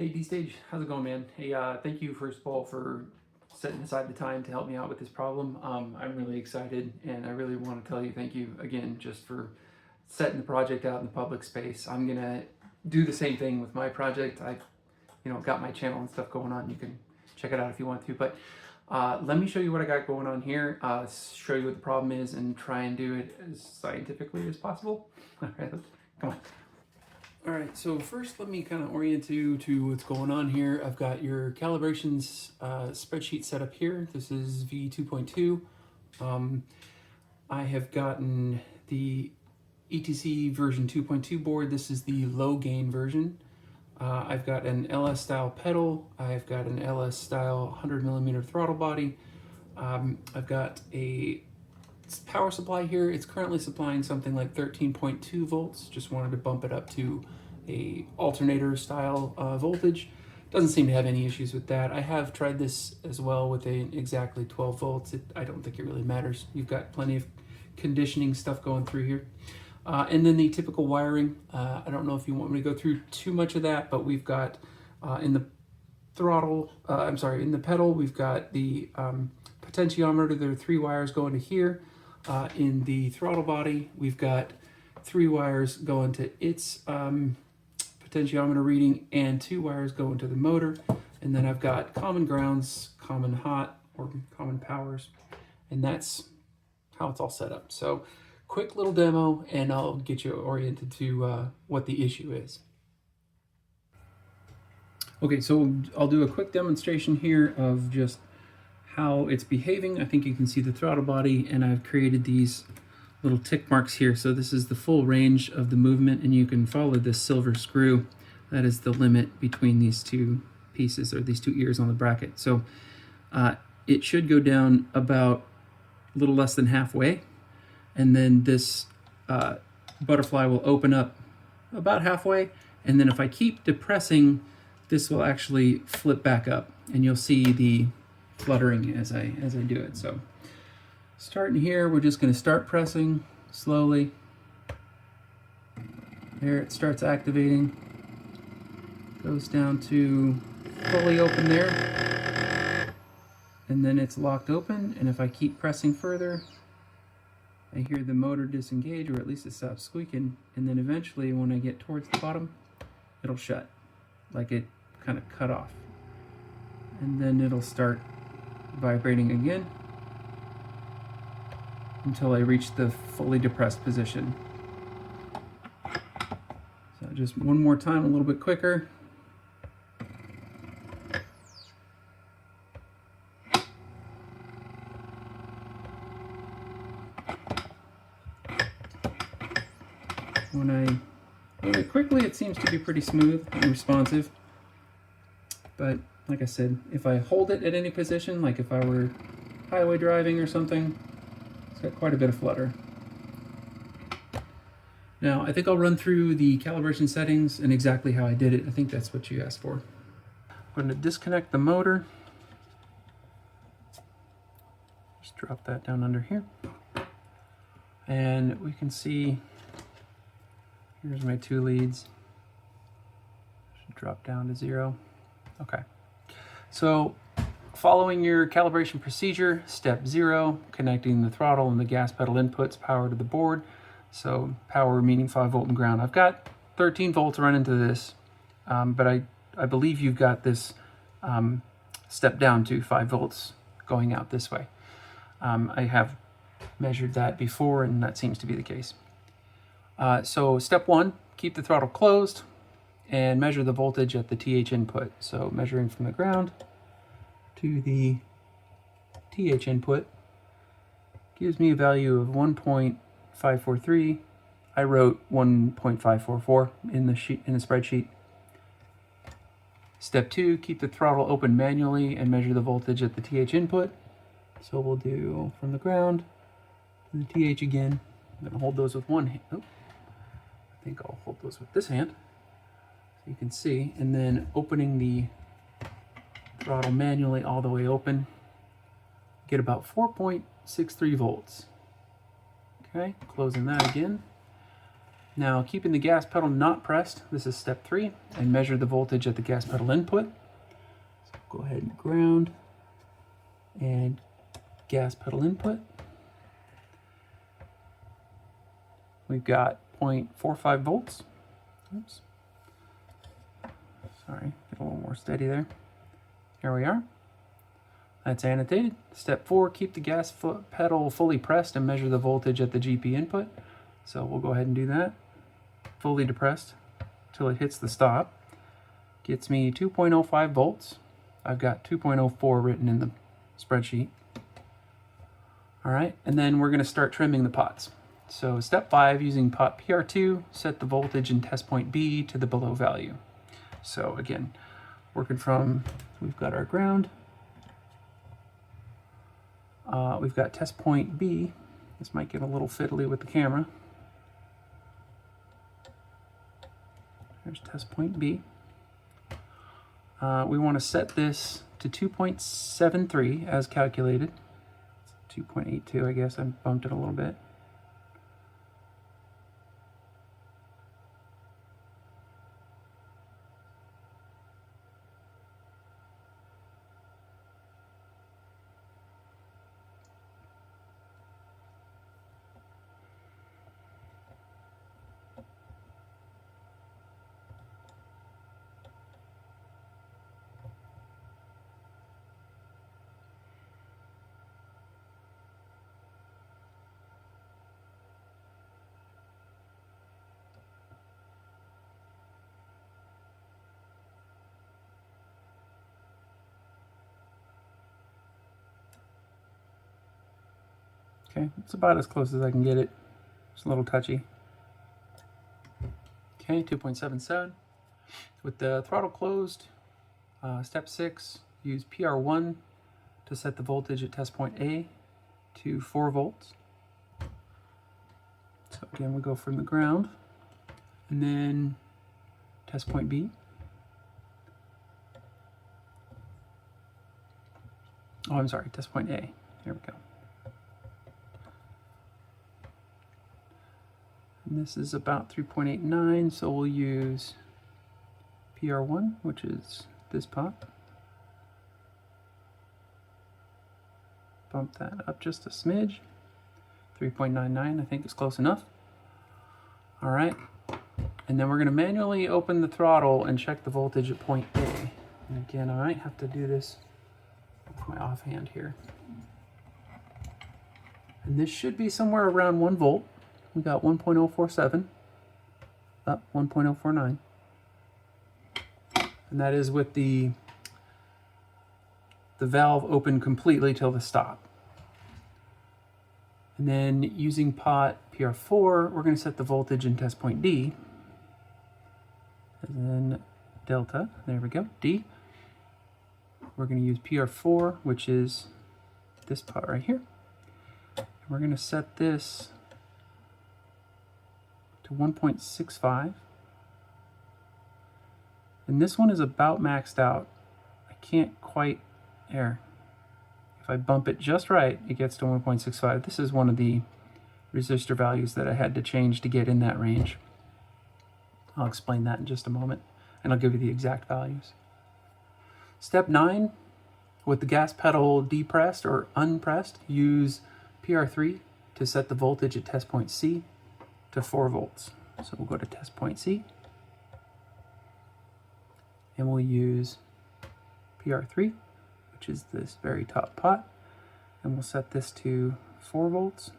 Hey D-Stage, how's it going, man? Hey, thank you first of all for setting aside the time to help me out with this problem. I'm really excited, and I really want to tell you thank you again just for setting the project out in the public space. I'm gonna do the same thing with my project. I've got my channel and stuff going on. You can check it out if you want to, but let me show you what I got going on here, show you what the problem is, and try and do it as scientifically as possible. All right, come on. All right, so first let me kind of orient you to what's going on here. I've got your calibrations spreadsheet set up here. This is V2.2. I have gotten the ETC version 2.2 board. This is the low gain version. I've got an LS style pedal. I've got an LS style 100mm throttle body. I've got a power supply here. It's currently supplying something like 13.2 volts. Just wanted to bump it up to a alternator style voltage. Doesn't seem to have any issues with that. I have tried this as well with exactly 12 volts. I don't think it really matters. You've got plenty of conditioning stuff going through here. And then the typical wiring. I don't know if you want me to go through too much of that, but we've got in the in the pedal, we've got the potentiometer. There are 3 wires going to here. In the throttle body, we've got 3 wires going to its potentiometer reading and 2 wires going to the motor. And then I've got common grounds, common hot, or common powers, and that's how it's all set up. So quick little demo, and I'll get you oriented to what the issue is. Okay, so I'll do a quick demonstration here of just how it's behaving. I think you can see the throttle body, and I've created these little tick marks here. So this is the full range of the movement, and you can follow this silver screw. That is the limit between these 2 pieces, or these 2 ears on the bracket. So it should go down about a little less than halfway, and then this butterfly will open up about halfway, and then if I keep depressing, this will actually flip back up, and you'll see the fluttering as I do it. So starting here, we're just going to start pressing slowly. There, it starts activating, goes down to fully open there, and then it's locked open. And if I keep pressing further, I hear the motor disengage, or at least it stops squeaking, and then eventually when I get towards the bottom, it'll shut, like it kind of cut off, and then it'll start vibrating again until I reach the fully depressed position. So just one more time, a little bit quicker. When I move it quickly, it seems to be pretty smooth and responsive. But like I said, if I hold it at any position, like if I were highway driving or something, it's got quite a bit of flutter. Now, I think I'll run through the calibration settings and exactly how I did it. I think that's what you asked for. I'm going to disconnect the motor. Just drop that down under here. And we can see, here's my 2 leads. Should drop down to 0. Okay. So following your calibration procedure, step 0, connecting the throttle and the gas pedal inputs power to the board. So power meaning 5 volt and ground. I've got 13 volts running to this, but I believe you've got this step down to 5 volts going out this way. I have measured that before, and that seems to be the case. So step 1, keep the throttle closed and measure the voltage at the TH input. So measuring from the ground to the TH input gives me a value of 1.543. I wrote 1.544 in the spreadsheet. Step 2, keep the throttle open manually and measure the voltage at the TH input. So we'll do from the ground to the TH again. I'm going to hold those with one hand. Oh, I think I'll hold those with this hand, so you can see. And then opening the throttle manually all the way open, get about 4.63 volts. Okay, closing that again. Now, keeping the gas pedal not pressed, this is step 3, and measure the voltage at the gas pedal input. So go ahead and ground and gas pedal input. We've got 0.45 volts. Oops. Sorry, get a little more steady there. Here we are. That's annotated. Step 4, keep the gas pedal fully pressed and measure the voltage at the GP input. So we'll go ahead and do that. Fully depressed till it hits the stop. Gets me 2.05 volts. I've got 2.04 written in the spreadsheet. All right, and then we're going to start trimming the pots. So step 5, using pot PR2, set the voltage in test point B to the below value. So again, working from, we've got our ground. We've got test point B. This might get a little fiddly with the camera. There's test point B. We want to set this to 2.73 as calculated. 2.82, I guess. I bumped it a little bit. Okay, it's about as close as I can get it. It's a little touchy. Okay, 2.77. With the throttle closed, step 6, use PR1 to set the voltage at test point A to 4 volts. So again, we go from the ground, and then test point B. Oh, I'm sorry, test point A. Here we go. And this is about 3.89, so we'll use PR1, which is this pot. Bump that up just a smidge. 3.99, I think is close enough. All right, and then we're going to manually open the throttle and check the voltage at point A. And again, I might have to do this with my offhand here. And this should be somewhere around 1 volt. We got 1.047, up 1.049. And that is with the valve open completely till the stop. And then using pot PR4, we're going to set the voltage in test point D. And then delta, there we go, D. We're going to use PR4, which is this pot right here. And we're going to set this to 1.65. And this one is about maxed out. I can't quite, there. If I bump it just right, it gets to 1.65. This is one of the resistor values that I had to change to get in that range. I'll explain that in just a moment, and I'll give you the exact values. Step 9, with the gas pedal depressed or unpressed, use PR3 to set the voltage at test point C to 4 volts. So we'll go to test point C, and we'll use PR3, which is this very top pot, and we'll set this to 4 volts.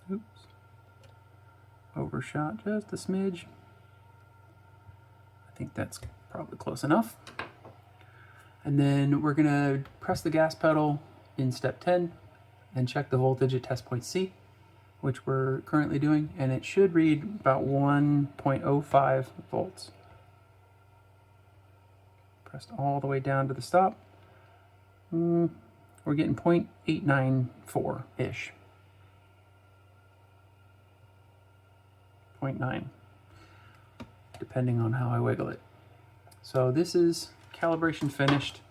Oops. Overshot just a smidge. I think that's probably close enough. And then we're gonna press the gas pedal in step 10 and check the voltage at test point C, which we're currently doing, and it should read about 1.05 volts. Pressed all the way down to the stop. We're getting 0.894-ish. 0.9, depending on how I wiggle it. So this is calibration finished.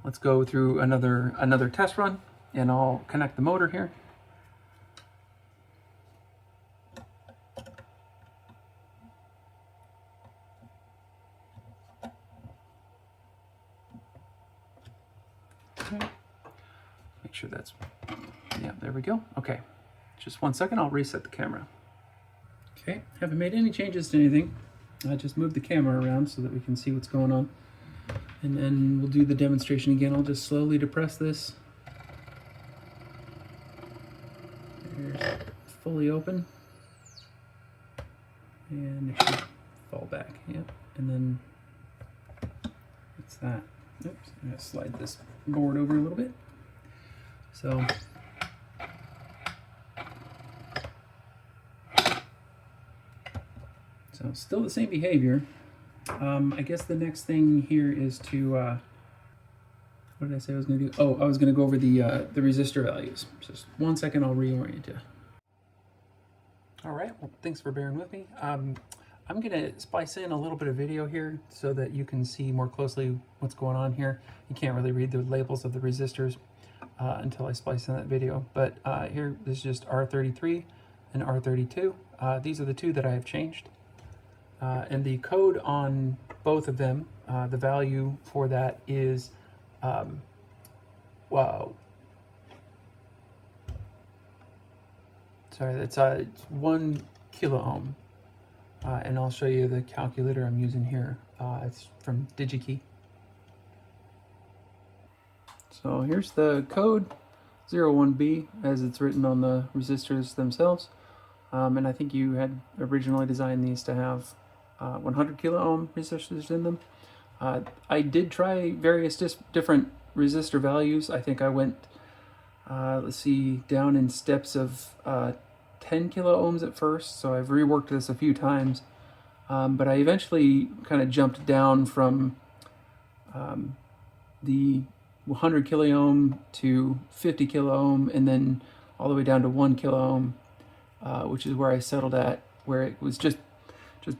let's go through another test run, and I'll connect the motor here. Okay. Make sure that's, yeah, there we go. Okay, just 1 second, I'll reset the camera. Okay, haven't made any changes to anything. I just moved the camera around so that we can see what's going on. And then we'll do the demonstration again. I'll just slowly depress this. There's fully open. And it should fall back, yep. And then, what's that? Oops, I'm gonna slide this board over a little bit. So, still the same behavior. I guess the next thing here is to, what did I say I was going to do? Oh, I was going to go over the resistor values. Just 1 second, I'll reorient you. All right, well, thanks for bearing with me. I'm going to splice in a little bit of video here so that you can see more closely what's going on here. You can't really read the labels of the resistors until I splice in that video. But here, this is just R33 and R32. These are the two that I have changed. And the code on both of them, the value for that is, wow. Sorry, it's 1 kilo ohm. And I'll show you the calculator I'm using here. It's from DigiKey. So here's the code, 01B, as it's written on the resistors themselves. And I think you had originally designed these to have 100 kilo ohm resistors in them. I did try various different resistor values. I think I went, let's see, down in steps of 10 kilo ohms at first, so I've reworked this a few times. But I eventually kind of jumped down from the 100 kilo ohm to 50 kilo ohm, and then all the way down to 1 kilo ohm, which is where I settled at, where it was just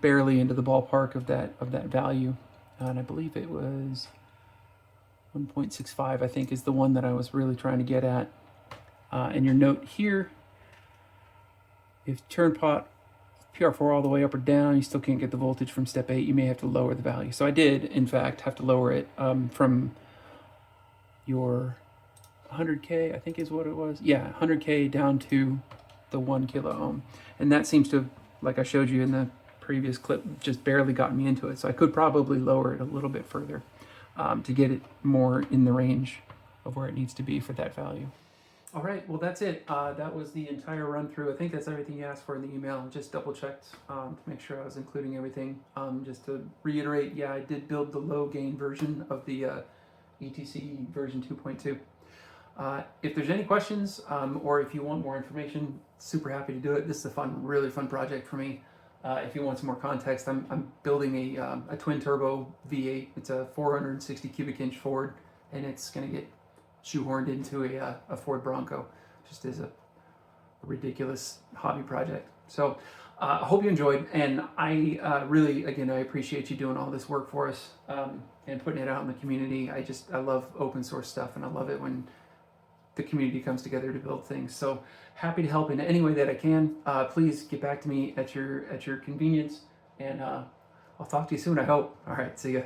barely into the ballpark of that value. And I believe it was 1.65, I think, is the one that I was really trying to get at. And your note here, if you turn pot PR4 all the way up or down, you still can't get the voltage from step 8. You may have to lower the value. So I did, in fact, have to lower it from your 100K, I think is what it was. Yeah, 100K down to the 1 kilo ohm. And that seems to, like I showed you in the previous clip, just barely got me into it. So I could probably lower it a little bit further to get it more in the range of where it needs to be for that value. All right, well, that's it. That was the entire run through. I think that's everything you asked for in the email. Just double checked to make sure I was including everything. Just to reiterate, yeah, I did build the low gain version of the ETC version 2.2. If there's any questions or if you want more information, super happy to do it. This is a really fun project for me. If you want some more context, I'm building a twin turbo V8. It's a 460 cubic inch Ford, and it's going to get shoehorned into a Ford Bronco, just as a ridiculous hobby project. So I hope you enjoyed, and I really, again, I appreciate you doing all this work for us and putting it out in the community. I love open source stuff, and I love it when the community comes together to build things. So happy to help in any way that I can. Please get back to me at your convenience, and I'll talk to you soon, I hope. All right, see ya.